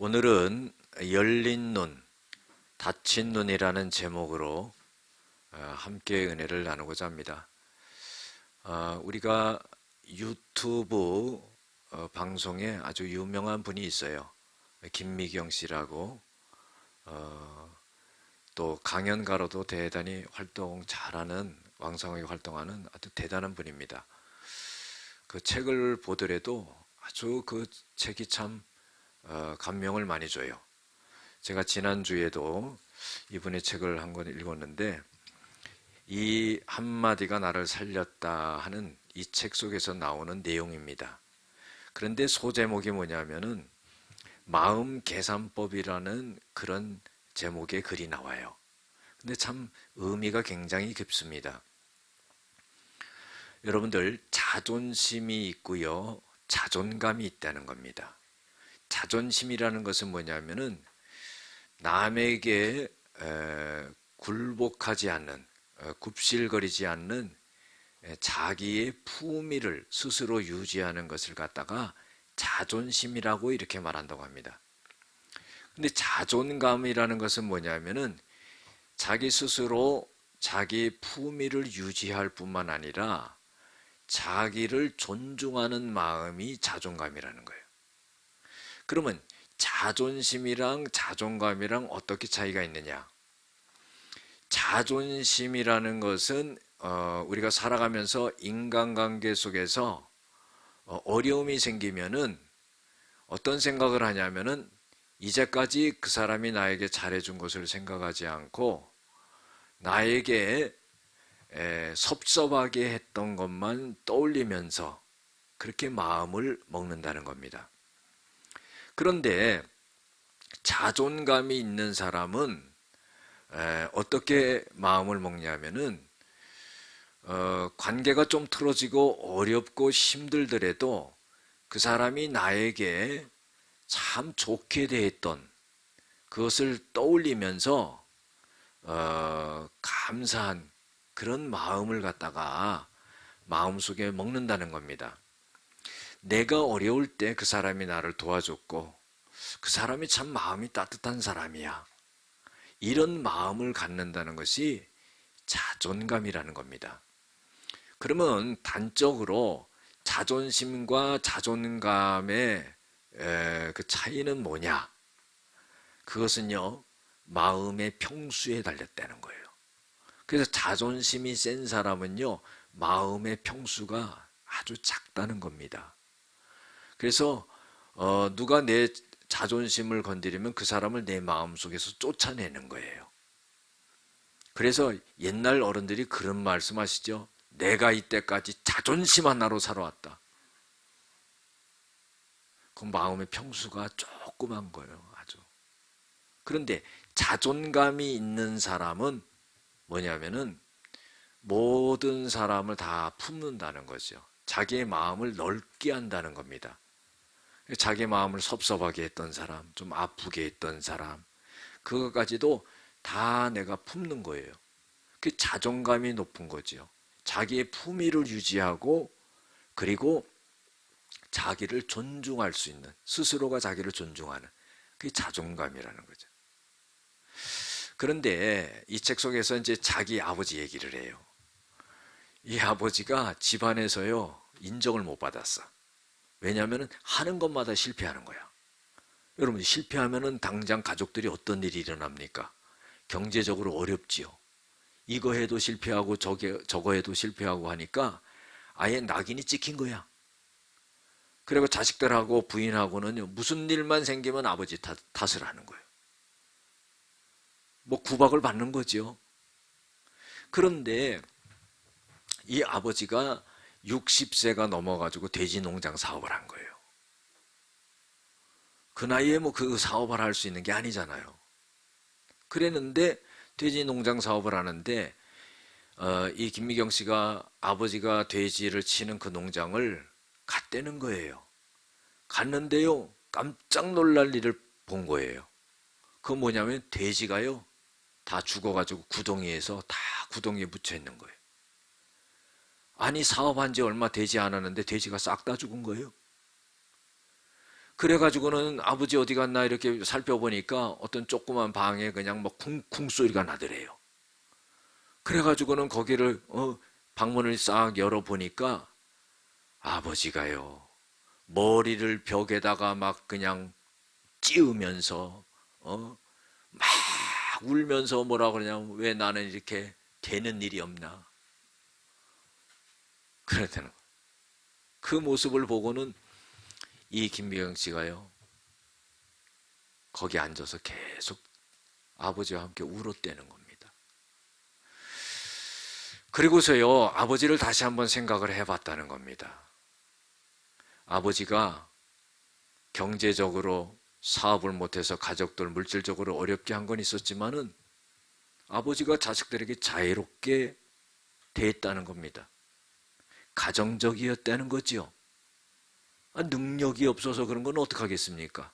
오늘은 열린 눈, 닫힌 눈이라는 제목으로 함께 은혜를 나누고자 합니다. 우리가 유튜브 방송에 아주 유명한 분이 있어요. 김미경 씨라고. 또 강연가로도 대단히 활동 잘하는, 왕성하게 활동하는 아주 대단한 분입니다. 그 책을 보더라도 아주 그 책이 참 감명을 많이 줘요. 제가 지난주에도 이분의 책을 한 권 읽었는데, 이 한마디가 나를 살렸다 하는 이 책 속에서 나오는 내용입니다. 그런데 소제목이 뭐냐면은 마음 계산법이라는 그런 제목의 글이 나와요. 근데 참 의미가 굉장히 깊습니다. 여러분들, 자존심이 있고요, 자존감이 있다는 겁니다. 자존심이라는 것은 뭐냐면은 남에게 굴복하지 않는, 굽실거리지 않는 자기의 품위를 스스로 유지하는 것을 갖다가 자존심이라고 이렇게 말한다고 합니다. 근데 자존감이라는 것은 뭐냐면은 자기 스스로 자기 품위를 유지할 뿐만 아니라 자기를 존중하는 마음이 자존감이라는 거예요. 그러면 자존심이랑 자존감이랑 어떻게 차이가 있느냐? 자존심이라는 것은 우리가 살아가면서 인간관계 속에서 어려움이 생기면은 어떤 생각을 하냐면은 이제까지 그 사람이 나에게 잘해준 것을 생각하지 않고 나에게 섭섭하게 했던 것만 떠올리면서 그렇게 마음을 먹는다는 겁니다. 그런데 자존감이 있는 사람은 어떻게 마음을 먹냐면은 관계가 좀 틀어지고 어렵고 힘들더라도 그 사람이 나에게 참 좋게 대했던 그것을 떠올리면서 감사한 그런 마음을 갖다가 마음속에 먹는다는 겁니다. 내가 어려울 때 그 사람이 나를 도와줬고 그 사람이 참 마음이 따뜻한 사람이야. 이런 마음을 갖는다는 것이 자존감이라는 겁니다. 그러면 단적으로 자존심과 자존감의 그 차이는 뭐냐? 그것은요, 마음의 평수에 달렸다는 거예요. 그래서 자존심이 센 사람은요, 마음의 평수가 아주 작다는 겁니다. 그래서 누가 내 자존심을 건드리면 그 사람을 내 마음속에서 쫓아내는 거예요. 그래서 옛날 어른들이 그런 말씀하시죠. 내가 이때까지 자존심 하나로 살아왔다. 그 마음의 평수가 조그만 거예요. 아주. 그런데 자존감이 있는 사람은 뭐냐면은 모든 사람을 다 품는다는 거죠. 자기의 마음을 넓게 한다는 겁니다. 자기 마음을 섭섭하게 했던 사람, 좀 아프게 했던 사람, 그것까지도 다 내가 품는 거예요. 그 자존감이 높은 거죠. 자기의 품위를 유지하고 그리고 자기를 존중할 수 있는, 스스로가 자기를 존중하는 그게 자존감이라는 거죠. 그런데 이 책 속에서 이제 자기 아버지 얘기를 해요. 이 아버지가 집안에서요 인정을 못 받았어. 왜냐하면 하는 것마다 실패하는 거야. 여러분, 실패하면은 당장 가족들이 어떤 일이 일어납니까? 경제적으로 어렵지요. 이거 해도 실패하고 저거 해도 실패하고 하니까 아예 낙인이 찍힌 거야. 그리고 자식들하고 부인하고는 무슨 일만 생기면 아버지 탓을 하는 거예요. 뭐 구박을 받는 거죠. 그런데 이 아버지가 60세가 넘어가지고 돼지 농장 사업을 한 거예요. 그 나이에 뭐 그 사업을 할 수 있는 게 아니잖아요. 그랬는데 돼지 농장 사업을 하는데 이 김미경 씨가 아버지가 돼지를 치는 그 농장을 갔다는 거예요. 갔는데요, 깜짝 놀랄 일을 본 거예요. 그건 뭐냐면 돼지가요 다 죽어가지고 구덩이에서 다 구덩이에 묻혀 있는 거예요. 아니, 사업한 지 얼마 되지 않았는데 돼지가 싹 다 죽은 거예요. 그래가지고는 아버지 어디 갔나 이렇게 살펴보니까 어떤 조그만 방에 그냥 뭐 쿵쿵 소리가 나더래요. 그래가지고는 거기를 방문을 싹 열어보니까 아버지가요 머리를 벽에다가 막 그냥 찌으면서 막 울면서 뭐라 그러냐면 왜 나는 이렇게 되는 일이 없나 그랬다는 거예요. 그 모습을 보고는 이 김미경 씨가요 거기 앉아서 계속 아버지와 함께 울었다는 겁니다. 그리고서요 아버지를 다시 한번 생각을 해봤다는 겁니다. 아버지가 경제적으로 사업을 못해서 가족들 물질적으로 어렵게 한 건 있었지만은 아버지가 자식들에게 자유롭게 대했다는 겁니다. 가정적이었다는 거지요. 능력이 없어서 그런 건 어떡하겠습니까?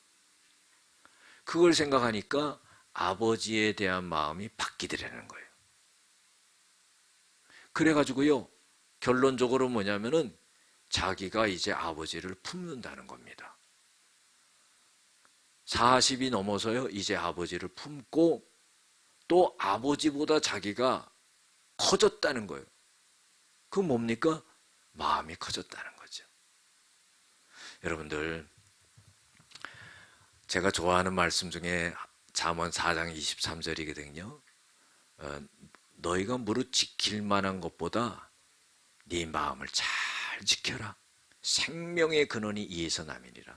그걸 생각하니까 아버지에 대한 마음이 바뀌더라는 거예요. 그래가지고요 결론적으로 뭐냐면은 자기가 이제 아버지를 품는다는 겁니다. 40이 넘어서요 이제 아버지를 품고 또 아버지보다 자기가 커졌다는 거예요. 그 뭡니까? 마음이 커졌다는 거죠. 여러분들 제가 좋아하는 말씀 중에 잠언 4장 23절이거든요. 너희가 무릇 지킬 만한 것보다 네 마음을 잘 지켜라. 생명의 근원이 이에서 남이니라.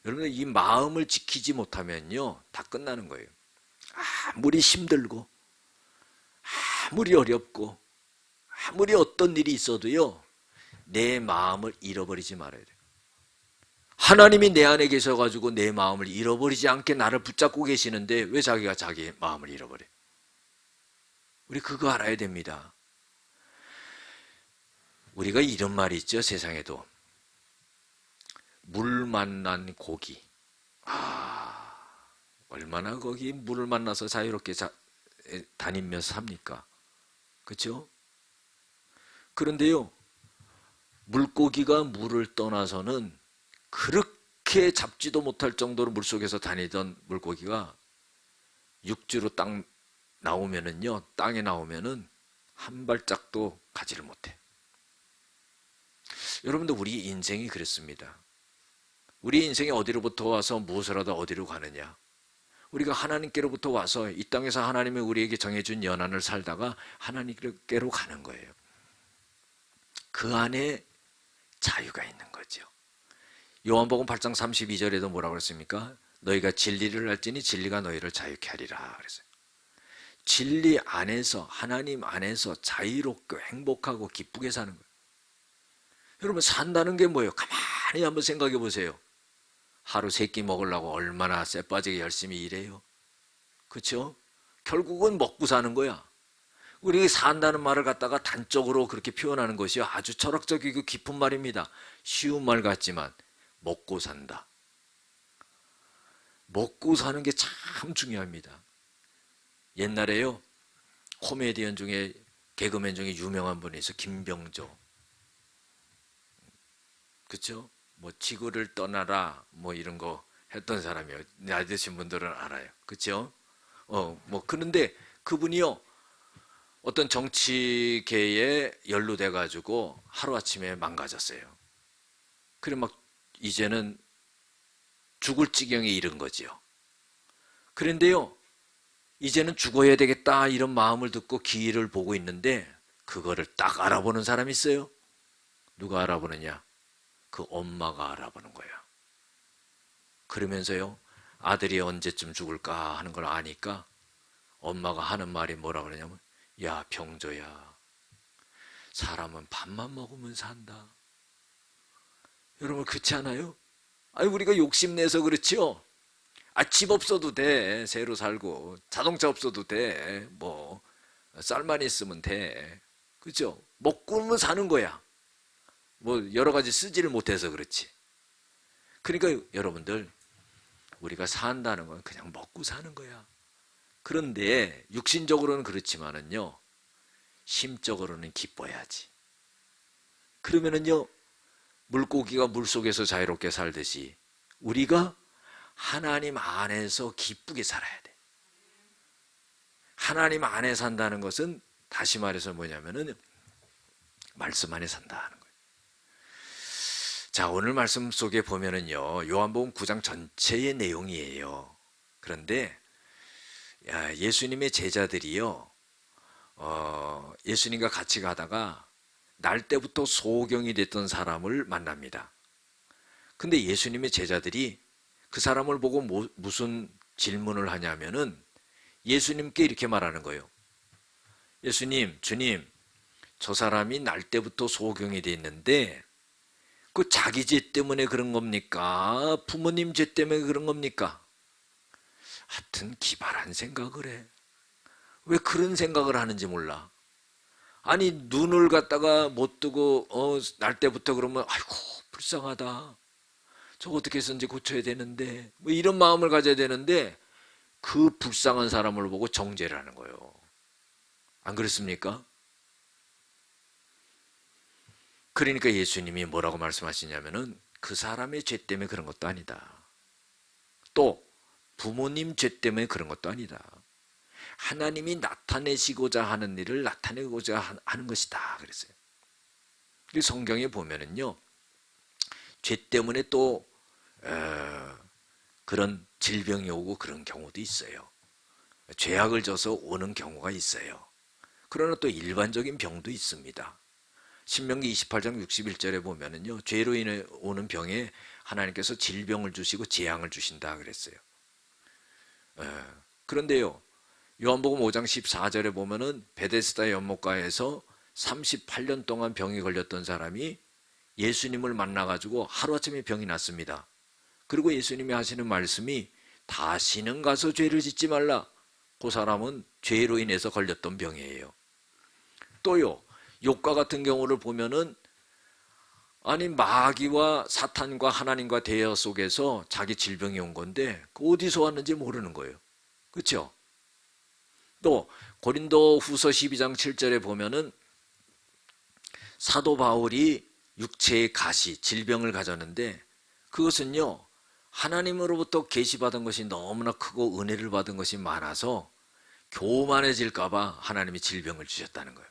여러분들 이 마음을 지키지 못하면요 다 끝나는 거예요. 아무리 힘들고 아무리 어렵고 아무리 어떤 일이 있어도요 내 마음을 잃어버리지 말아야 돼요. 하나님이 내 안에 계셔가지고 내 마음을 잃어버리지 않게 나를 붙잡고 계시는데 왜 자기가 자기 마음을 잃어버려? 우리 그거 알아야 됩니다. 우리가 이런 말이 있죠. 세상에도 물 만난 고기. 얼마나 거기 물을 만나서 자유롭게 다니면서 삽니까? 그렇죠? 그런데요 물고기가 물을 떠나서는 그렇게 잡지도 못할 정도로 물속에서 다니던 물고기가 육지로 땅에 나오면은 한 발짝도 가지를 못해. 여러분들 우리 인생이 그렇습니다. 우리 인생이 어디로부터 와서 무엇을 하다 어디로 가느냐. 우리가 하나님께로부터 와서 이 땅에서 하나님이 우리에게 정해준 연한을 살다가 하나님께로 가는 거예요. 그 안에 자유가 있는 거죠. 요한복음 8장 32절에도 뭐라고 그랬습니까? 너희가 진리를 알지니 진리가 너희를 자유케 하리라 그랬어요. 진리 안에서 하나님 안에서 자유롭고 행복하고 기쁘게 사는 거예요. 여러분 산다는 게 뭐예요? 가만히 한번 생각해 보세요. 하루 세 끼 먹으려고 얼마나 쎄빠지게 열심히 일해요. 그렇죠? 결국은 먹고 사는 거야. 우리 산다는 말을 갖다가 단적으로 그렇게 표현하는 것이 아주 철학적이고 깊은 말입니다. 쉬운 말 같지만 먹고 산다. 먹고 사는 게 참 중요합니다. 옛날에요 코미디언 중에 개그맨 중에 유명한 분이 있어 김병조. 그렇죠? 뭐 지구를 떠나라 뭐 이런 거 했던 사람이에요. 나이 드신 분들은 알아요. 그렇죠? 뭐 그런데 그분이요 어떤 정치계에 연루돼 가지고 하루아침에 망가졌어요. 그래 막 이제는 죽을 지경에 이른 거지요. 그런데요 이제는 죽어야 되겠다 이런 마음을 듣고 기회를 보고 있는데 그거를 딱 알아보는 사람이 있어요. 누가 알아보느냐? 그 엄마가 알아보는 거야. 그러면서요 아들이 언제쯤 죽을까 하는 걸 아니까 엄마가 하는 말이 뭐라 그러냐면 야 병조야 사람은 밥만 먹으면 산다. 여러분 그렇지 않아요? 아니 우리가 욕심내서 그렇지요. 집 없어도 돼. 새로 살고 자동차 없어도 돼. 뭐 쌀만 있으면 돼. 그렇죠? 먹고는 사는 거야. 뭐 여러 가지 쓰지를 못해서 그렇지. 그러니까 여러분들 우리가 산다는 건 그냥 먹고 사는 거야. 그런데 육신적으로는 그렇지만은요 심적으로는 기뻐야지. 그러면은요 물고기가 물속에서 자유롭게 살듯이 우리가 하나님 안에서 기쁘게 살아야 돼. 하나님 안에 산다는 것은 다시 말해서 뭐냐면은 말씀 안에 산다는 거예요. 자, 오늘 말씀 속에 보면은요, 요한복음 9장 전체의 내용이에요. 그런데 예수님의 제자들이요, 예수님과 같이 가다가 날 때부터 소경이 됐던 사람을 만납니다. 근데 예수님의 제자들이 그 사람을 보고 무슨 질문을 하냐면은 예수님께 이렇게 말하는 거예요. 예수님, 주님, 저 사람이 날 때부터 소경이 돼 있는데 그 자기 죄 때문에 그런 겁니까? 부모님 죄 때문에 그런 겁니까? 하여튼 기발한 생각을 해. 왜 그런 생각을 하는지 몰라. 아니, 눈을 갖다가 못 뜨고 날 때부터 그러면 아이고 불쌍하다. 저거 어떻게 해서인지 고쳐야 되는데 뭐 이런 마음을 가져야 되는데 그 불쌍한 사람을 보고 정죄를 하는 거예요. 안 그렇습니까? 그러니까 예수님이 뭐라고 말씀하시냐면은 그 사람의 죄 때문에 그런 것도 아니다. 또 부모님 죄 때문에 그런 것도 아니다. 하나님이 나타내시고자 하는 일을 나타내고자 하는 것이다 그랬어요. 성경에 보면은요, 죄 때문에 또 그런 질병이 오고 그런 경우도 있어요. 죄악을 져서 오는 경우가 있어요. 그러나 또 일반적인 병도 있습니다. 신명기 28장 61절에 보면은요, 죄로 인해 오는 병에 하나님께서 질병을 주시고 재앙을 주신다 그랬어요. 그런데요, 요한복음 5장 14절에 보면은 베데스다 연못가에서 38년 동안 병이 걸렸던 사람이 예수님을 만나가지고 하루아침에 병이 났습니다. 그리고 예수님이 하시는 말씀이 다시는 가서 죄를 짓지 말라. 그 사람은 죄로 인해서 걸렸던 병이에요. 또요, 욥과 같은 경우를 보면은 아니 마귀와 사탄과 하나님과 대화 속에서 자기 질병이 온 건데 그 어디서 왔는지 모르는 거예요. 그렇죠? 또 고린도 후서 12장 7절에 보면은 사도 바울이 육체의 가시, 질병을 가졌는데 그것은요, 하나님으로부터 계시받은 것이 너무나 크고 은혜를 받은 것이 많아서 교만해질까 봐 하나님이 질병을 주셨다는 거예요.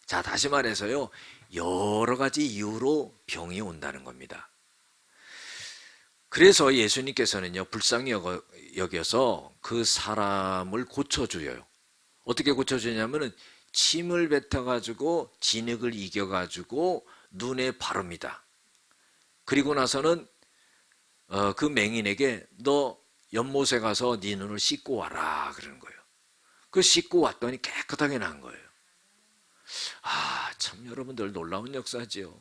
자, 다시 말해서요, 여러 가지 이유로 병이 온다는 겁니다. 그래서 예수님께서는요, 불쌍히 여겨서 그 사람을 고쳐줘요. 어떻게 고쳐주냐면은 침을 뱉어가지고 진흙을 이겨가지고 눈에 바릅니다. 그리고 나서는 그 맹인에게 너 연못에 가서 네 눈을 씻고 와라 그러는 거예요. 그 씻고 왔더니 깨끗하게 난 거예요. 아, 참 여러분들 놀라운 역사지요.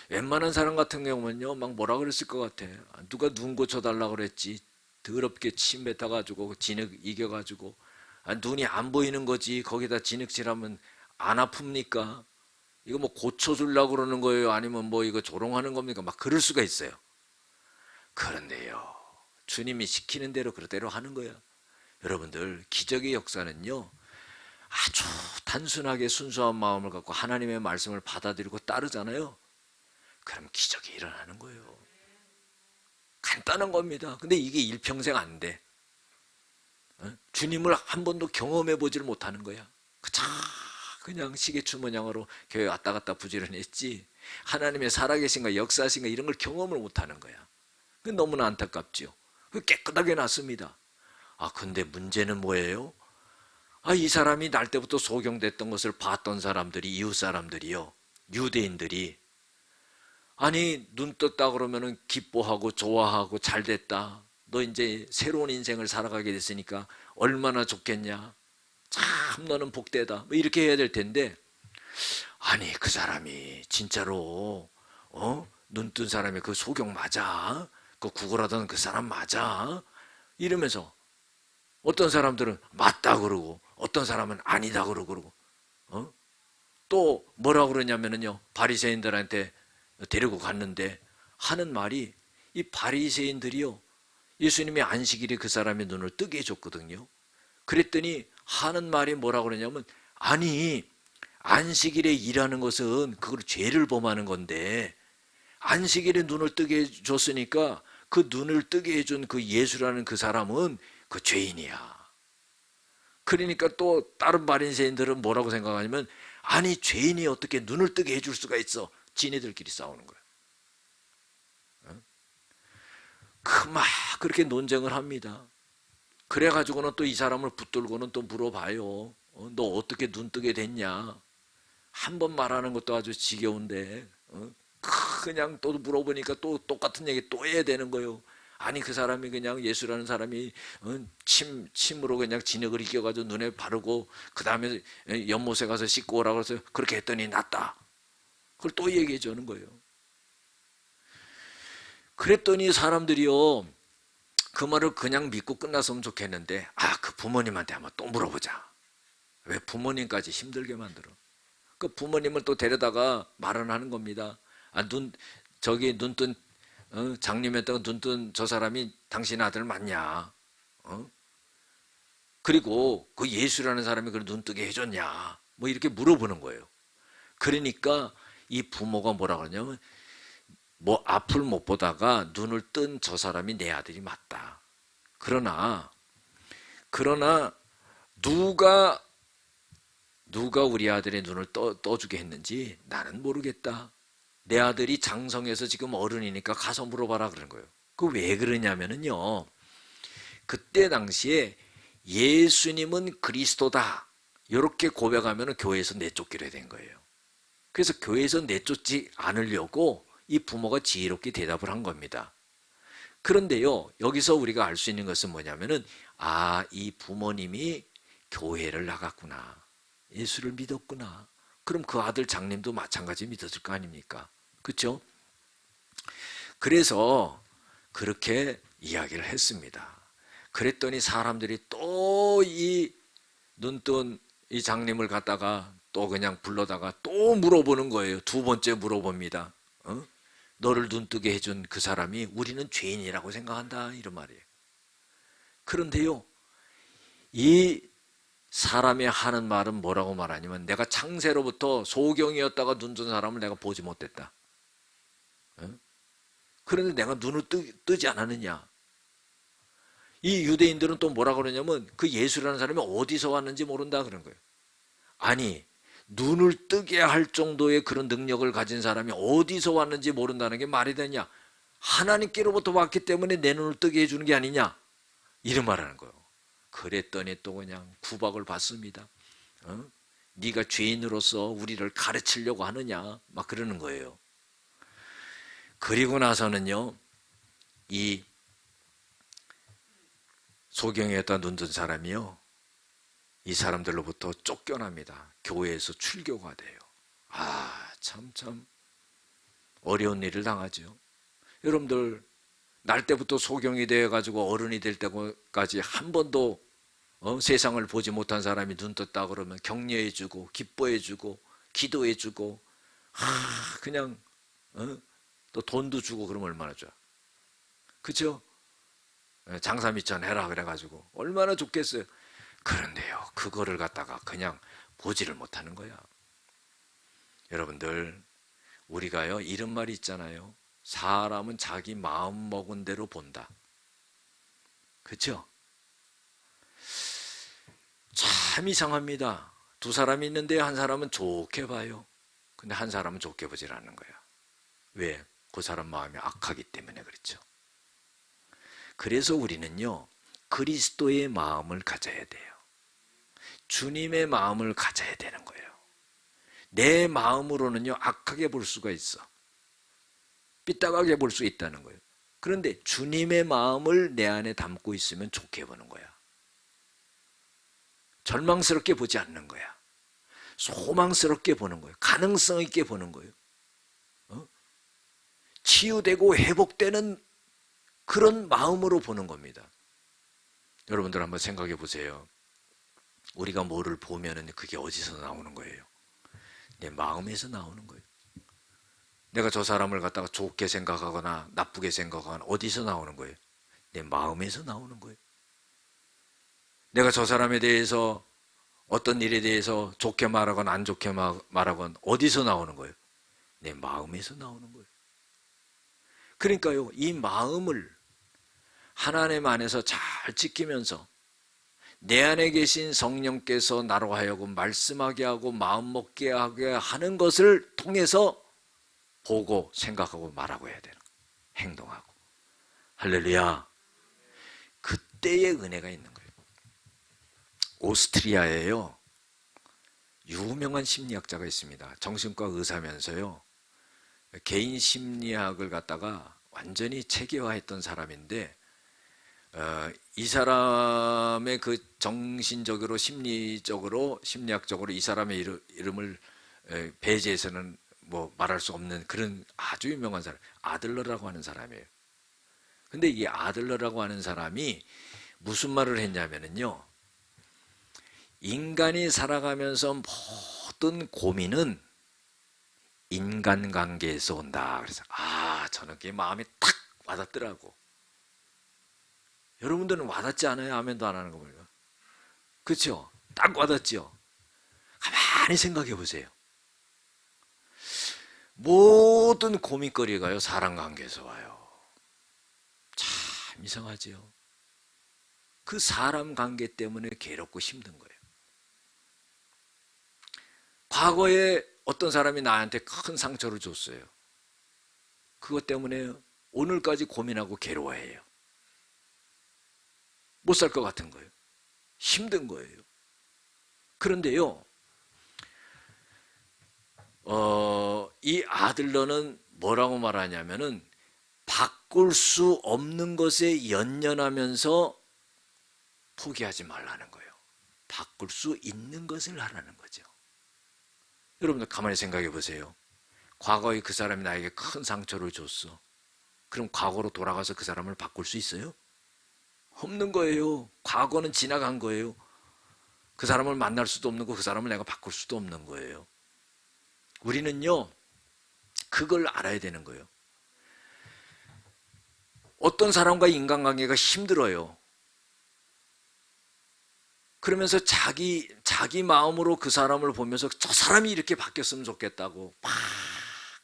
웬만한 사람 같은 경우는요, 막 뭐라 그랬을 것 같아. 누가 눈 고쳐달라고 그랬지. 더럽게 침 뱉어가지고 진흙 이겨가지고 눈이 안 보이는 거지. 거기다 진흙칠하면 안 아픕니까? 이거 뭐 고쳐주려고 그러는 거예요? 아니면 뭐 이거 조롱하는 겁니까? 막 그럴 수가 있어요. 그런데요, 주님이 시키는 대로 그대로 하는 거야. 여러분들, 기적의 역사는요, 아주 단순하게 순수한 마음을 갖고 하나님의 말씀을 받아들이고 따르잖아요. 그럼 기적이 일어나는 거예요. 간단한 겁니다. 근데 이게 일평생 안 돼. 주님을 한 번도 경험해 보지를 못하는 거야. 그냥 시계추 모양으로 교회 왔다 갔다 부지런했지 하나님의 살아계신가 역사하신가 이런 걸 경험을 못하는 거야. 너무나 안타깝지요. 깨끗하게 났습니다. 근데 문제는 뭐예요? 이 사람이 날 때부터 소경됐던 것을 봤던 사람들이, 이웃 사람들이요, 유대인들이 아니 눈 떴다 그러면은 기뻐하고 좋아하고 잘 됐다. 너 이제 새로운 인생을 살아가게 됐으니까 얼마나 좋겠냐. 참 너는 복되다. 뭐 이렇게 해야 될 텐데 아니 그 사람이 진짜로 눈 뜬 사람이 그 소경 맞아? 그 구걸하던 그 사람 맞아? 이러면서 어떤 사람들은 맞다 그러고 어떤 사람은 아니다 그러고 또 뭐라 그러냐면은요, 바리새인들한테 데리고 갔는데 하는 말이, 이 바리새인들이요, 예수님이 안식일에 그 사람의 눈을 뜨게 해줬거든요. 그랬더니 하는 말이 뭐라 그러냐면, 아니 안식일에 일하는 것은 그걸 죄를 범하는 건데 안식일에 눈을 뜨게 해줬으니까 그 눈을 뜨게 해준 그 예수라는 그 사람은 그 죄인이야. 그러니까 또 다른 바리새인들은 뭐라고 생각하냐면, 아니 죄인이 어떻게 눈을 뜨게 해줄 수가 있어. 지네들끼리 싸우는 거야. 막 그렇게 논쟁을 합니다. 그래가지고는 또 이 사람을 붙들고는 또 물어봐요. 너 어떻게 눈 뜨게 됐냐. 한 번 말하는 것도 아주 지겨운데 그냥 또 물어보니까 또 똑같은 얘기 또 해야 되는 거예요. 아니 그 사람이 그냥 예수라는 사람이 침으로 그냥 진흙을 이겨가지고 눈에 바르고 그 다음에 연못에 가서 씻고 오라고 해서 그렇게 했더니 낫다. 그걸 또 얘기해 주는 거예요. 그랬더니 사람들이요, 그 말을 그냥 믿고 끝났으면 좋겠는데, 그 부모님한테 한번 또 물어보자. 왜 부모님까지 힘들게 만들어? 그 부모님을 또 데려다가 말은 하는 겁니다. 저기 눈뜬 장님이었다가 눈뜬 저 사람이 당신 아들 맞냐? 그리고 그 예수라는 사람이 그걸 눈뜨게 해줬냐? 뭐 이렇게 물어보는 거예요. 그러니까 이 부모가 뭐라 그러냐면, 뭐 앞을 못 보다가 눈을 뜬 저 사람이 내 아들이 맞다. 그러나 누가 우리 아들의 눈을 떠주게 했는지 나는 모르겠다. 내 아들이 장성해서 지금 어른이니까 가서 물어봐라 그런 거예요. 그 왜 그러냐면은요, 그때 당시에 예수님은 그리스도다 이렇게 고백하면 교회에서 내쫓기로 된 거예요. 그래서 교회에서 내쫓지 않으려고 이 부모가 지혜롭게 대답을 한 겁니다. 그런데요, 여기서 우리가 알 수 있는 것은 뭐냐면은, 이 부모님이 교회를 나갔구나. 예수를 믿었구나. 그럼 그 아들 장님도 마찬가지 믿었을 거 아닙니까? 그렇죠? 그래서 그렇게 이야기를 했습니다. 그랬더니 사람들이 또 이 눈뜬 이 장님을 갖다가 또 그냥 불러다가 또 물어보는 거예요. 두 번째 물어봅니다. 너를 눈뜨게 해준 그 사람이 우리는 죄인이라고 생각한다, 이런 말이에요. 그런데요, 이 사람이 하는 말은 뭐라고 말하냐면, 내가 창세로부터 소경이었다가 눈 뜬 사람을 내가 보지 못했다. 그런데 내가 눈을 뜨지 않았느냐. 이 유대인들은 또 뭐라 그러냐면, 그 예수라는 사람이 어디서 왔는지 모른다 그런 거예요. 아니, 눈을 뜨게 할 정도의 그런 능력을 가진 사람이 어디서 왔는지 모른다는 게 말이 되냐. 하나님께로부터 왔기 때문에 내 눈을 뜨게 해주는 게 아니냐, 이런 말하는 거예요. 그랬더니 또 그냥 구박을 받습니다. 네가 죄인으로서 우리를 가르치려고 하느냐, 막 그러는 거예요. 그리고 나서는요, 이 소경이었다 눈뜬 사람이요, 이 사람들로부터 쫓겨납니다. 교회에서 출교가 돼요. 참 어려운 일을 당하죠. 여러분들, 날 때부터 소경이 되어가지고 어른이 될 때까지 한 번도 세상을 보지 못한 사람이 눈 떴다 그러면 격려해주고 기뻐해주고 기도해주고 그냥 또 돈도 주고 그러면 얼마나 좋아. 그렇죠? 장사 미천 해라 그래가지고 얼마나 좋겠어요. 그런데요, 그거를 갖다가 그냥 보지를 못하는 거야. 여러분들, 우리가요 이런 말이 있잖아요. 사람은 자기 마음 먹은 대로 본다. 그렇죠? 참 이상합니다. 두 사람이 있는데 한 사람은 좋게 봐요. 근데 한 사람은 좋게 보질 않는 거야. 왜? 그 사람 마음이 악하기 때문에 그렇죠. 그래서 우리는요, 그리스도의 마음을 가져야 돼요. 주님의 마음을 가져야 되는 거예요. 내 마음으로는요 악하게 볼 수가 있어. 삐딱하게 볼 수 있다는 거예요. 그런데 주님의 마음을 내 안에 담고 있으면 좋게 보는 거야. 절망스럽게 보지 않는 거야. 소망스럽게 보는 거예요. 가능성 있게 보는 거예요. 치유되고 회복되는 그런 마음으로 보는 겁니다. 여러분들 한번 생각해 보세요. 우리가 뭐를 보면은 그게 어디서 나오는 거예요? 내 마음에서 나오는 거예요. 내가 저 사람을 갖다가 좋게 생각하거나 나쁘게 생각하거나 어디서 나오는 거예요? 내 마음에서 나오는 거예요. 내가 저 사람에 대해서 어떤 일에 대해서 좋게 말하거나 안 좋게 말하거나 어디서 나오는 거예요? 내 마음에서 나오는 거예요. 그러니까요, 이 마음을 하나님 안에서 잘 지키면서 내 안에 계신 성령께서 나로 하여금 말씀하게 하고 마음 먹게 하게 하는 것을 통해서 보고 생각하고 말하고 해야 되는 거예요. 행동하고. 할렐루야. 그때의 은혜가 있는 거예요. 오스트리아에요, 유명한 심리학자가 있습니다. 정신과 의사면서요, 개인 심리학을 갖다가 완전히 체계화했던 사람인데, 이 사람의 그 정신적으로 심리적으로 심리학적으로 이 사람의 이름을 배제해서는 뭐 말할 수 없는 그런 아주 유명한 사람, 아들러라고 하는 사람이에요. 근데 이 아들러라고 하는 사람이 무슨 말을 했냐면요, 인간이 살아가면서 모든 고민은 인간관계에서 온다. 그래서 저는 그게 마음에 탁 와닿더라고. 여러분들은 와닿지 않아요? 아멘도 안 하는 거 보니까. 그렇죠? 딱 와닿죠? 가만히 생각해 보세요. 모든 고민거리가요, 사람관계에서 와요. 참 이상하지요? 그 사람관계 때문에 괴롭고 힘든 거예요. 과거에 어떤 사람이 나한테 큰 상처를 줬어요. 그것 때문에 오늘까지 고민하고 괴로워해요. 못 살 것 같은 거예요. 힘든 거예요. 그런데요, 이 아들러는 뭐라고 말하냐면은 바꿀 수 없는 것에 연연하면서 포기하지 말라는 거예요. 바꿀 수 있는 것을 하라는 거죠. 여러분들 가만히 생각해 보세요. 과거에 그 사람이 나에게 큰 상처를 줬어. 그럼 과거로 돌아가서 그 사람을 바꿀 수 있어요? 없는 거예요. 과거는 지나간 거예요. 그 사람을 만날 수도 없는 거, 그 사람을 내가 바꿀 수도 없는 거예요. 우리는요, 그걸 알아야 되는 거예요. 어떤 사람과 인간관계가 힘들어요. 그러면서 자기 마음으로 그 사람을 보면서 저 사람이 이렇게 바뀌었으면 좋겠다고 막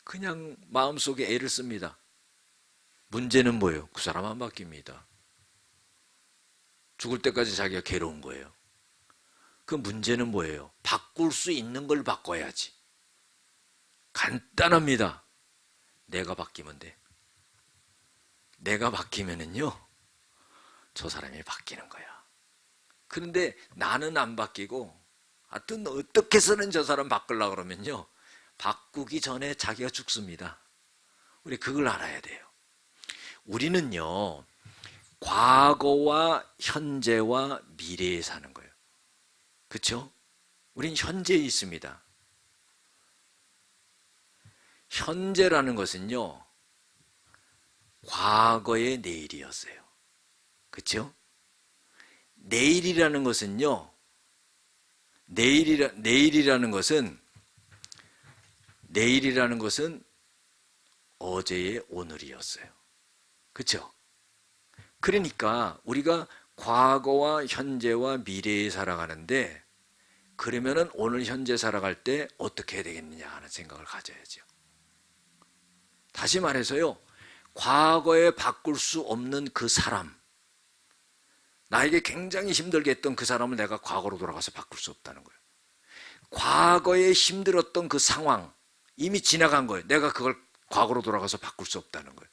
그냥 마음속에 애를 씁니다. 문제는 뭐예요? 그 사람 안 바뀝니다. 죽을 때까지 자기가 괴로운 거예요. 그 문제는 뭐예요? 바꿀 수 있는 걸 바꿔야지. 간단합니다. 내가 바뀌면 돼. 내가 바뀌면은요, 저 사람이 바뀌는 거야. 그런데 나는 안 바뀌고, 하여튼 어떻게 해서는 저 사람 바꾸려고 그러면요, 바꾸기 전에 자기가 죽습니다. 우리 그걸 알아야 돼요. 우리는요, 과거와 현재와 미래에 사는 거예요. 그렇죠? 우린 현재에 있습니다. 현재라는 것은요, 과거의 내일이었어요. 그렇죠? 내일이라는 것은요, 내일이라는 것은 어제의 오늘이었어요. 그렇죠? 그러니까 우리가 과거와 현재와 미래에 살아가는데, 그러면은 오늘 현재 살아갈 때 어떻게 해야 되겠느냐 하는 생각을 가져야죠. 다시 말해서요, 과거에 바꿀 수 없는 그 사람, 나에게 굉장히 힘들게 했던 그 사람을 내가 과거로 돌아가서 바꿀 수 없다는 거예요. 과거에 힘들었던 그 상황, 이미 지나간 거예요. 내가 그걸 과거로 돌아가서 바꿀 수 없다는 거예요.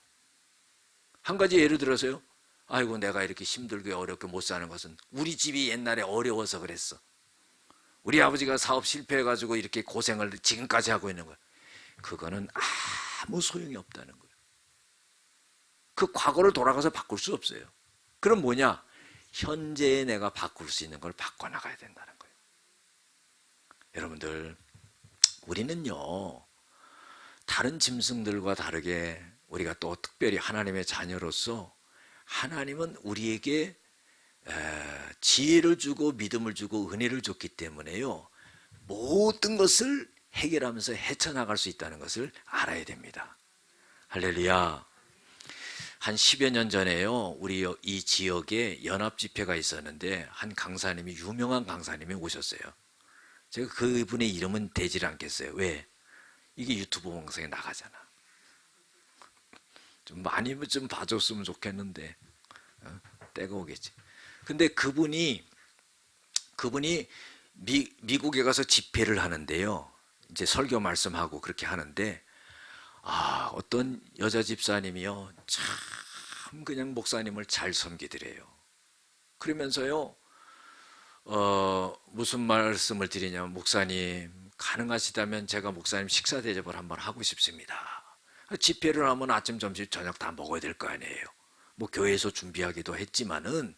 한 가지 예를 들어서요, 아이고 내가 이렇게 힘들게 어렵게 못 사는 것은 우리 집이 옛날에 어려워서 그랬어. 우리 아버지가 사업 실패해가지고 이렇게 고생을 지금까지 하고 있는 거예요. 그거는 아무 소용이 없다는 거예요. 그 과거를 돌아가서 바꿀 수 없어요. 그럼 뭐냐? 현재에 내가 바꿀 수 있는 걸 바꿔나가야 된다는 거예요. 여러분들, 우리는요, 다른 짐승들과 다르게 우리가 또 특별히 하나님의 자녀로서 하나님은 우리에게 지혜를 주고 믿음을 주고 은혜를 줬기 때문에요, 모든 것을 해결하면서 헤쳐나갈 수 있다는 것을 알아야 됩니다. 할렐루야. 한 10여 년 전에요, 우리 이 지역에 연합집회가 있었는데 한 강사님이, 유명한 강사님이 오셨어요. 제가 그분의 이름은 대질 않겠어요. 왜? 이게 유튜브 방송에 나가잖아. 좀 많이 좀 봐줬으면 좋겠는데 때가 오겠지. 근데 그분이 미국에 가서 집회를 하는데요. 이제 설교 말씀하고 그렇게 하는데 어떤 여자 집사님이요. 참 그냥 목사님을 잘 섬기더래요. 그러면서요. 무슨 말씀을 드리냐면 목사님 가능하시다면 제가 목사님 식사 대접을 한번 하고 싶습니다. 집회를 하면 아침 점심 저녁 다 먹어야 될 거 아니에요. 뭐 교회에서 준비하기도 했지만은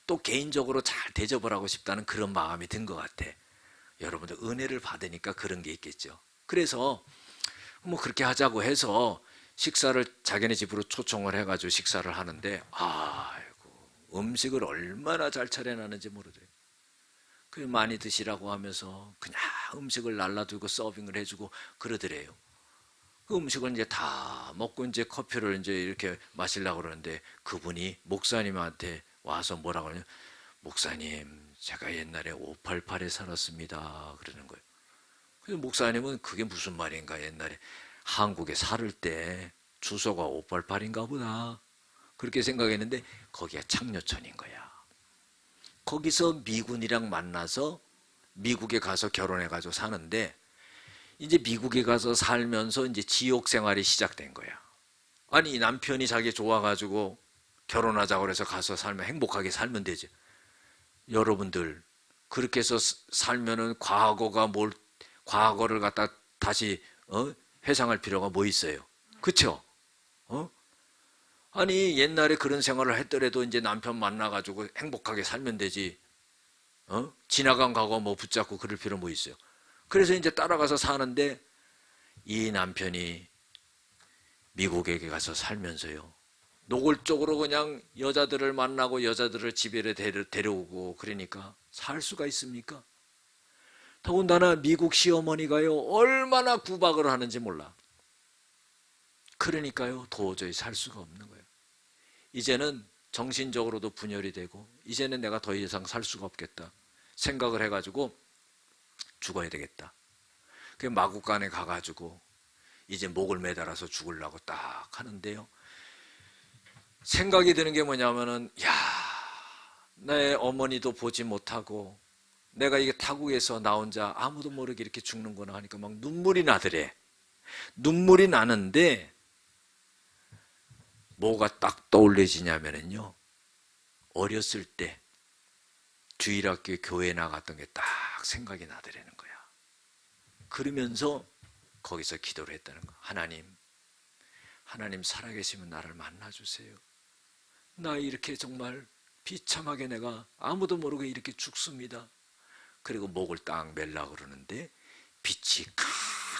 또 개인적으로 잘 대접을 하고 싶다는 그런 마음이 든 것 같아. 여러분들 은혜를 받으니까 그런 게 있겠죠. 그래서 뭐 그렇게 하자고 해서 식사를 자기네 집으로 초청을 해가지고 식사를 하는데 아이고 음식을 얼마나 잘 차려놨는지 모르더래요. 그 많이 드시라고 하면서 그냥 음식을 날라두고 서빙을 해주고 그러더래요. 그 음식을 이제 다 먹고 이제 커피를 이제 이렇게 마시려고 그러는데 그분이 목사님한테 와서 뭐라고 하냐, 목사님 제가 옛날에 588에 살았습니다 그러는 거예요. 그래서 목사님은 그게 무슨 말인가, 옛날에 한국에 살을 때 주소가 588인가 보다 그렇게 생각했는데 거기가 창녀촌인 거야. 거기서 미군이랑 만나서 미국에 가서 결혼해가지고 사는데 이제 미국에 가서 살면서 이제 지옥 생활이 시작된 거야. 아니 남편이 자기 좋아가지고 결혼하자고 그래서 가서 살면 행복하게 살면 되지. 여러분들 그렇게 해서 살면은 과거를 갖다 다시 회상할 필요가 뭐 있어요? 그쵸? 아니 옛날에 그런 생활을 했더라도 이제 남편 만나가지고 행복하게 살면 되지. 지나간 과거 뭐 붙잡고 그럴 필요 뭐 있어요? 그래서 이제 따라가서 사는데 이 남편이 미국에 가서 살면서요. 노골적으로 그냥 여자들을 만나고 여자들을 집에 데려오고 그러니까 살 수가 있습니까? 더군다나 미국 시어머니가요 얼마나 구박을 하는지 몰라. 그러니까요 도저히 살 수가 없는 거예요. 이제는 정신적으로도 분열이 되고 이제는 내가 더 이상 살 수가 없겠다 생각을 해가지고 죽어야 되겠다. 그 마구간에 가가지고 이제 목을 매달아서 죽으려고 딱 하는데요. 생각이 드는 게 뭐냐면은 내 어머니도 보지 못하고 내가 이게 타국에서 나 혼자 아무도 모르게 이렇게 죽는구나 하니까 막 눈물이 나더래. 눈물이 나는데 뭐가 딱 떠올려지냐면요. 어렸을 때 주일학교 교회 나갔던 게 딱 생각이 나더라는 거야. 그러면서 거기서 기도를 했다는 거야. 하나님 살아계시면 나를 만나주세요. 나 이렇게 정말 비참하게 내가 아무도 모르게 이렇게 죽습니다. 그리고 목을 딱 멜라고 그러는데 빛이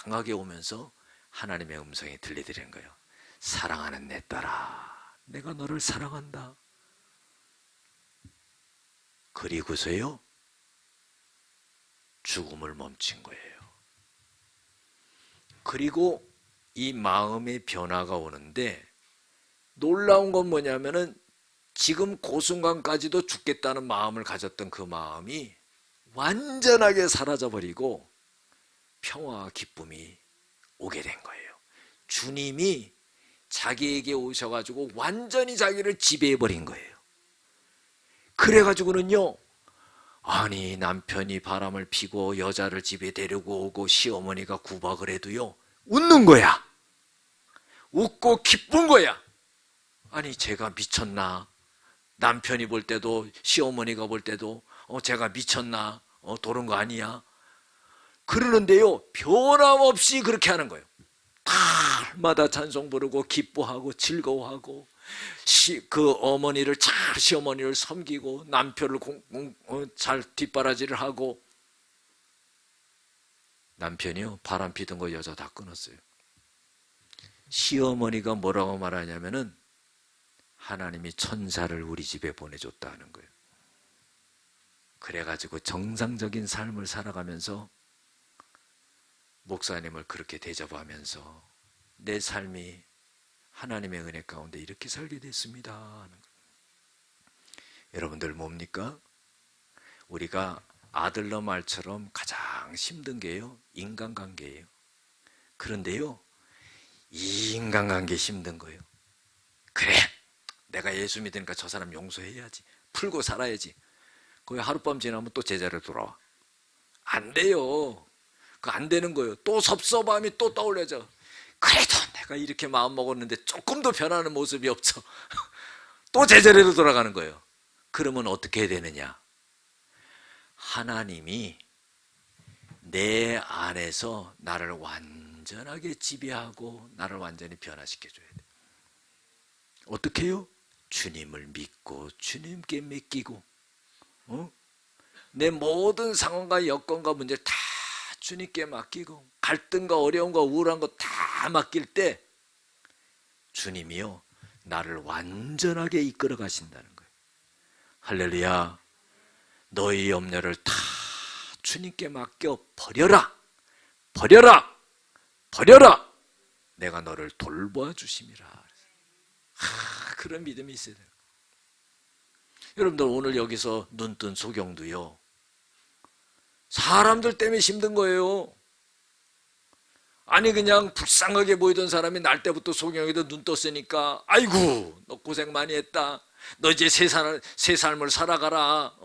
강하게 오면서 하나님의 음성이 들리더라는 거예요. 사랑하는 내 딸아, 내가 너를 사랑한다. 그리고서요 죽음을 멈춘 거예요. 그리고 이 마음의 변화가 오는데 놀라운 건 뭐냐면은 지금 그 순간까지도 죽겠다는 마음을 가졌던 그 마음이 완전하게 사라져버리고 평화와 기쁨이 오게 된 거예요. 주님이 자기에게 오셔가지고 완전히 자기를 지배해버린 거예요. 그래가지고는요, 아니 남편이 바람을 피고 여자를 집에 데리고 오고 시어머니가 구박을 해도요 웃는 거야. 웃고 기쁜 거야. 아니 제가 미쳤나? 남편이 볼 때도 시어머니가 볼 때도 제가 미쳤나? 도른 거 아니야? 그러는데요 변함없이 그렇게 하는 거예요. 달마다 찬송 부르고 기뻐하고 즐거워하고 그 어머니를 시어머니를 섬기고 남편을 잘 뒷바라지를 하고. 남편이요 바람 피던 거 여자 다 끊었어요. 시어머니가 뭐라고 말하냐면은 하나님이 천사를 우리 집에 보내줬다는 거예요. 그래가지고 정상적인 삶을 살아가면서 목사님을 그렇게 대접하면서 내 삶이 하나님의 은혜 가운데 이렇게 살게 됐습니다 하는 거예요. 여러분들 뭡니까? 우리가 아들러 말처럼 가장 힘든 게요 인간관계예요. 그런데요 이 인간관계 힘든 거예요. 그래, 내가 예수 믿으니까 저 사람 용서해야지, 풀고 살아야지. 거기 하룻밤 지나면 또 제자리로 돌아와. 안 돼요. 그 안 되는 거예요. 또 섭섭함이 또 떠올려져. 그래도 내가 이렇게 마음 먹었는데 조금도 변하는 모습이 없어. 또 제자리로 돌아가는 거예요. 그러면 어떻게 해야 되느냐? 하나님이 내 안에서 나를 완전하게 지배하고 나를 완전히 변화시켜줘야 돼. 어떻게 해요? 주님을 믿고 주님께 맡기고, 내 모든 상황과 여건과 문제를 다 주님께 맡기고, 갈등과 어려움과 우울한 거 다 맡길 때 주님이요, 나를 완전하게 이끌어 가신다는 거예요. 할렐루야. 너희 염려를 다 주님께 맡겨 버려라. 버려라. 버려라. 내가 너를 돌보아 주심이라. 그런 믿음이 있어야 돼요. 여러분들, 오늘 여기서 눈뜬 소경도요, 사람들 때문에 힘든 거예요. 아니, 그냥 불쌍하게 보이던 사람이 날 때부터 소경에도 눈 떴으니까, 아이고 너 고생 많이 했다, 너 이제 새 삶을 살아가라,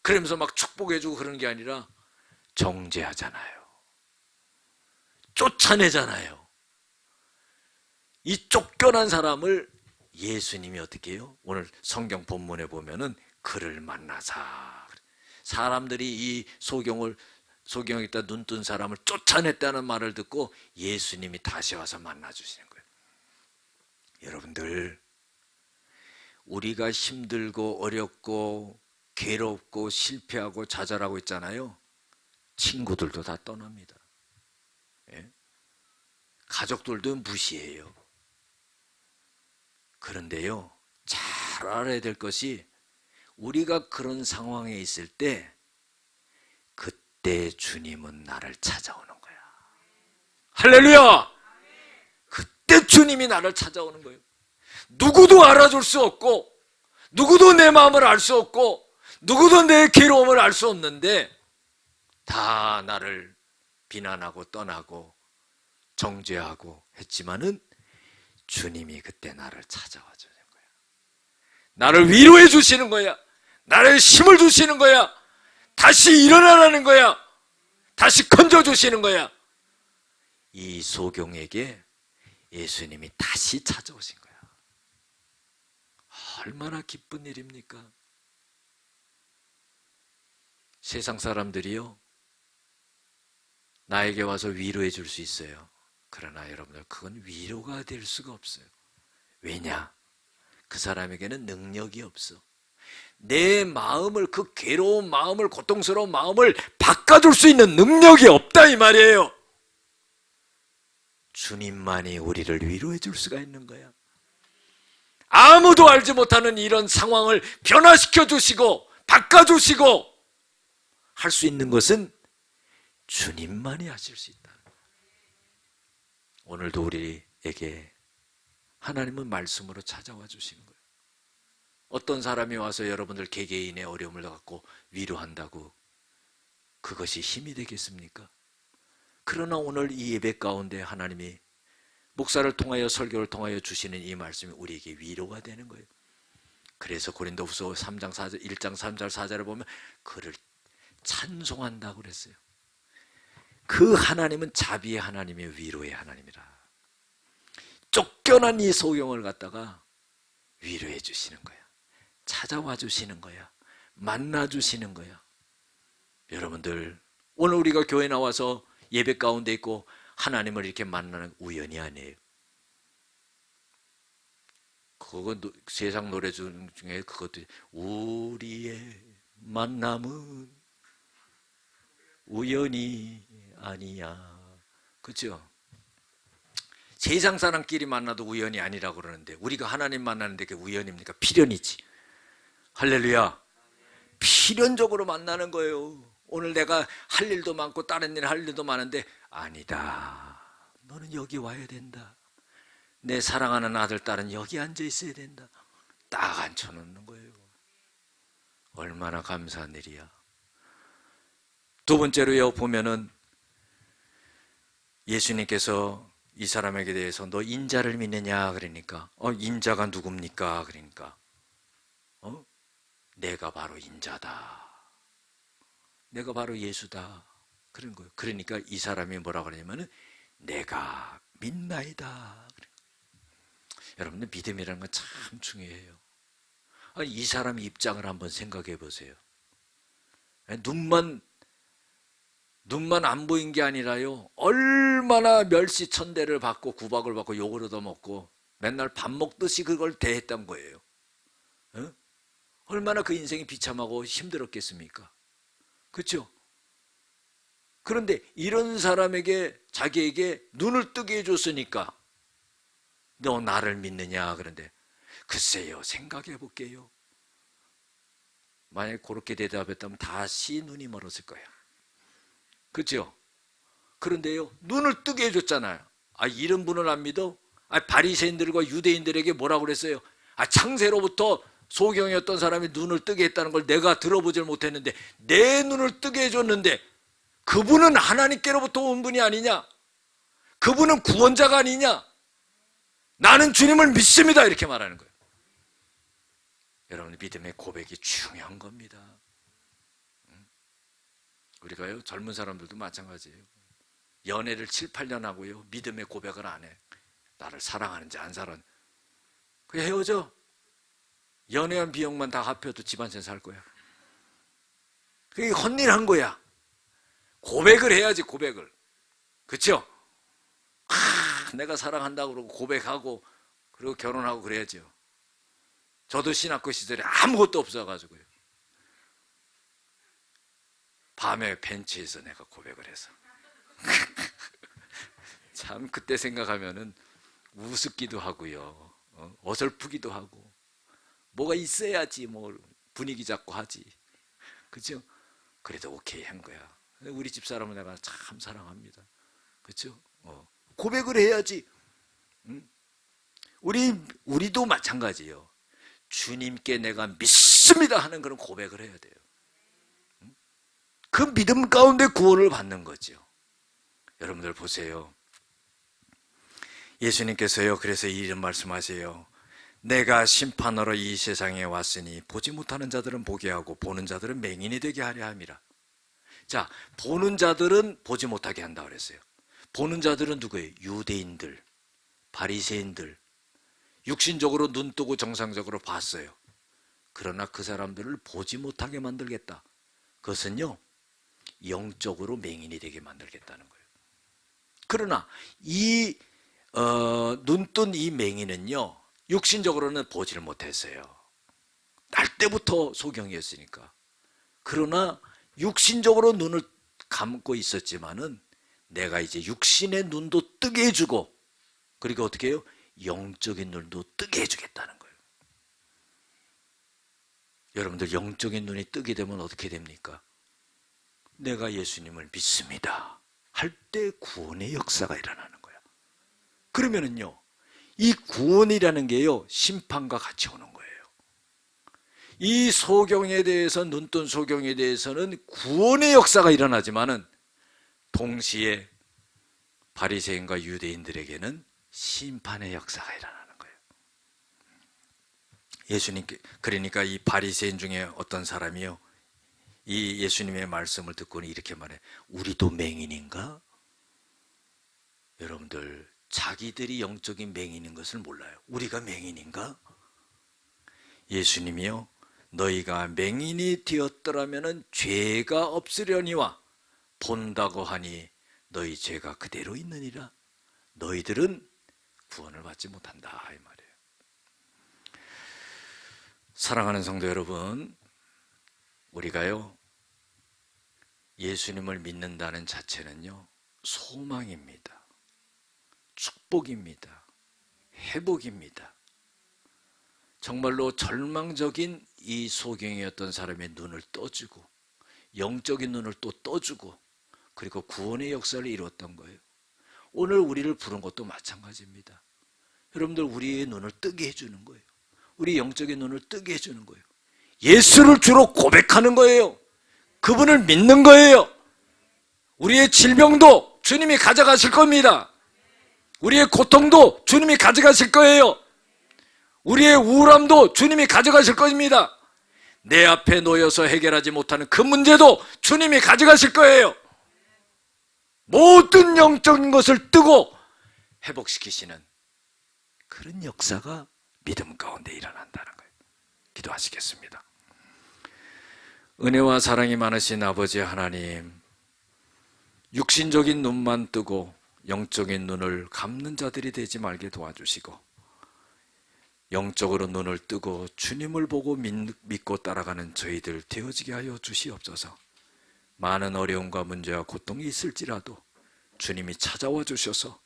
그러면서 막 축복해주고 그러는 게 아니라 정죄하잖아요. 쫓아내잖아요. 이 쫓겨난 사람을 예수님이 어떻게 해요? 오늘 성경 본문에 보면은 그를 만나사, 사람들이 이 소경에다 눈뜬 사람을 쫓아냈다는 말을 듣고 예수님이 다시 와서 만나주시는 거예요. 여러분들, 우리가 힘들고 어렵고 괴롭고 실패하고 좌절하고 있잖아요. 친구들도 다 떠납니다. 예? 가족들도 무시해요. 그런데요, 잘 알아야 될 것이, 우리가 그런 상황에 있을 때 그때 주님은 나를 찾아오는 거야. 할렐루야. 그때 주님이 나를 찾아오는 거예요. 누구도 알아줄 수 없고, 누구도 내 마음을 알 수 없고, 누구도 내 괴로움을 알 수 없는데 다 나를 비난하고 떠나고 정죄하고 했지만은 주님이 그때 나를 찾아와 주는 거야. 나를 위로해 주시는 거야. 나를 힘을 주시는 거야. 다시 일어나라는 거야. 다시 건져 주시는 거야. 이 소경에게 예수님이 다시 찾아오신 거야. 얼마나 기쁜 일입니까? 세상 사람들이요, 나에게 와서 위로해 줄 수 있어요. 그러나 여러분들, 그건 위로가 될 수가 없어요. 왜냐? 그 사람에게는 능력이 없어. 내 마음을, 그 괴로운 마음을, 고통스러운 마음을 바꿔줄 수 있는 능력이 없다, 이 말이에요. 주님만이 우리를 위로해 줄 수가 있는 거야. 아무도 알지 못하는 이런 상황을 변화시켜 주시고 바꿔주시고 할 수 있는 것은 주님만이 하실 수 있다. 오늘도 우리에게 하나님은 말씀으로 찾아와 주시는 거예요. 어떤 사람이 와서 여러분들 개개인의 어려움을 갖고 위로한다고 그것이 힘이 되겠습니까? 그러나 오늘 이 예배 가운데 하나님이 목사를 통하여, 설교를 통하여 주시는 이 말씀이 우리에게 위로가 되는 거예요. 그래서 고린도후서 3장 4절, 1장 3절 4절을 보면 그를 찬송한다고 그랬어요. 그 하나님은 자비의 하나님이요, 위로의 하나님이라. 쫓겨난 이 소경을 갖다가 위로해 주시는 거야. 찾아와 주시는 거야. 만나 주시는 거야. 여러분들, 오늘 우리가 교회 나와서 예배 가운데 있고 하나님을 이렇게 만나는 우연이 아니에요. 그거 세상 노래 중에 그것도, 우리의 만남은 우연이 아니야. 그렇죠? 세상 사람끼리 만나도 우연이 아니라고 그러는데 우리가 하나님 만나는데 그게 우연입니까? 필연이지. 할렐루야. 필연적으로 만나는 거예요. 오늘 내가 할 일도 많고 다른 일 할 일도 많은데, 아니다, 너는 여기 와야 된다. 내 사랑하는 아들, 딸은 여기 앉아 있어야 된다. 딱 앉혀놓는 거예요. 얼마나 감사한 일이야. 두 번째로요, 보면은 예수님께서 이 사람에게 대해서 너 인자를 믿느냐 그러니까 인자가 누굽니까 그러니까 내가 바로 인자다, 내가 바로 예수다 그런 거예요. 그러니까 이 사람이 뭐라고 그러냐면은 내가 믿나이다. 여러분들 믿음이라는 건 참 중요해요. 아니, 이 사람의 입장을 한번 생각해 보세요. 눈만 안 보인 게 아니라요, 얼마나 멸시천대를 받고 구박을 받고 욕을 얻어먹고 맨날 밥 먹듯이 그걸 대했던 거예요. 얼마나 그 인생이 비참하고 힘들었겠습니까? 그렇죠? 그런데 이런 사람에게 자기에게 눈을 뜨게 해줬으니까 너 나를 믿느냐 그런데 글쎄요 생각해 볼게요. 만약에 그렇게 대답했다면 다시 눈이 멀었을 거예요. 그렇죠? 그런데요 눈을 뜨게 해줬잖아요. 이런 분을 안 믿어? 바리새인들과 유대인들에게 뭐라고 그랬어요? 창세로부터 소경이었던 사람이 눈을 뜨게 했다는 걸 내가 들어보질 못했는데 내 눈을 뜨게 해줬는데 그분은 하나님께로부터 온 분이 아니냐? 그분은 구원자가 아니냐? 나는 주님을 믿습니다 이렇게 말하는 거예요. 여러분 믿음의 고백이 중요한 겁니다. 우리가요 젊은 사람들도 마찬가지예요. 연애를 7, 8년 하고요 믿음의 고백을 안 해. 나를 사랑하는지 안 사랑하는지. 그냥 헤어져. 연애한 비용만 다 합해도 집 한 채 살 거야. 그게 헛일한 거야. 고백을 해야지 고백을. 그렇죠? 내가 사랑한다고 그러고 고백하고 그리고 결혼하고 그래야죠. 저도 신학교 시절에 아무것도 없어가지고요 밤에 벤치에서 내가 고백을 해서 참 그때 생각하면은 우습기도 하고요 어설프기도 하고 뭐가 있어야지 뭐 분위기 잡고 하지. 그렇죠? 그래도 오케이 한 거야. 우리 집사람은 내가 참 사랑합니다. 그렇죠? 고백을 해야지. 우리도 마찬가지예요. 주님께 내가 믿습니다 하는 그런 고백을 해야 돼요. 그 믿음 가운데 구원을 받는 거죠. 여러분들 보세요. 예수님께서요 그래서 이런 말씀하세요. 내가 심판하러 이 세상에 왔으니 보지 못하는 자들은 보게 하고 보는 자들은 맹인이 되게 하려 함이라. 자, 보는 자들은 보지 못하게 한다 그랬어요. 보는 자들은 누구예요? 유대인들, 바리새인들. 육신적으로 눈 뜨고 정상적으로 봤어요. 그러나 그 사람들을 보지 못하게 만들겠다. 그것은요 영적으로 맹인이 되게 만들겠다는 거예요. 그러나 이 눈뜬 이 맹인은요 육신적으로는 보지를 못했어요. 날 때부터 소경이었으니까. 그러나 육신적으로 눈을 감고 있었지만은 내가 이제 육신의 눈도 뜨게 해주고 그리고 어떻게 해요? 영적인 눈도 뜨게 해주겠다는 거예요. 여러분들 영적인 눈이 뜨게 되면 어떻게 됩니까? 내가 예수님을 믿습니다 할 때 구원의 역사가 일어나는 거예요. 그러면은요 이 구원이라는 게요 심판과 같이 오는 거예요. 이 소경에 대해서 눈뜬 소경에 대해서는 구원의 역사가 일어나지만은 동시에 바리새인과 유대인들에게는 심판의 역사가 일어나는 거예요. 예수님께 그러니까 이 바리새인 중에 어떤 사람이요 이 예수님의 말씀을 듣고는 이렇게 말해. 우리도 맹인인가? 여러분들 자기들이 영적인 맹인인 것을 몰라요. 우리가 맹인인가? 예수님이요 너희가 맹인이 되었더라면 죄가 없으려니와 본다고 하니 너희 죄가 그대로 있느니라. 너희들은 구원을 받지 못한다 이 말이에요. 사랑하는 성도 여러분, 우리가요 예수님을 믿는다는 자체는요 소망입니다. 축복입니다. 회복입니다. 정말로 절망적인 이 소경이었던 사람의 눈을 떠주고 영적인 눈을 또 떠주고 그리고 구원의 역사를 이루었던 거예요. 오늘 우리를 부른 것도 마찬가지입니다. 여러분들 우리의 눈을 뜨게 해주는 거예요. 우리 영적인 눈을 뜨게 해주는 거예요. 예수를 주로 고백하는 거예요. 그분을 믿는 거예요. 우리의 질병도 주님이 가져가실 겁니다. 우리의 고통도 주님이 가져가실 거예요. 우리의 우울함도 주님이 가져가실 것입니다. 내 앞에 놓여서 해결하지 못하는 그 문제도 주님이 가져가실 거예요. 모든 영적인 것을 뜨고 회복시키시는 그런 역사가 믿음 가운데 일어난다는 거예요. 기도하시겠습니다. 은혜와 사랑이 많으신 아버지 하나님, 육신적인 눈만 뜨고 영적인 눈을 감는 자들이 되지 말게 도와주시고, 영적으로 눈을 뜨고 주님을 보고 믿고 따라가는 저희들 되어지게 하여 주시옵소서. 많은 어려움과 문제와 고통이 있을지라도 주님이 찾아와 주셔서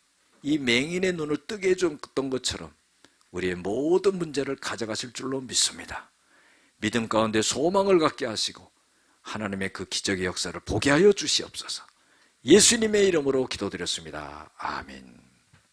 이 맹인의 눈을 뜨게 해줬던 것처럼 우리의 모든 문제를 가져가실 줄로 믿습니다. 믿음 가운데 소망을 갖게 하시고 하나님의 그 기적의 역사를 보게 하여 주시옵소서. 예수님의 이름으로 기도드렸습니다. 아멘.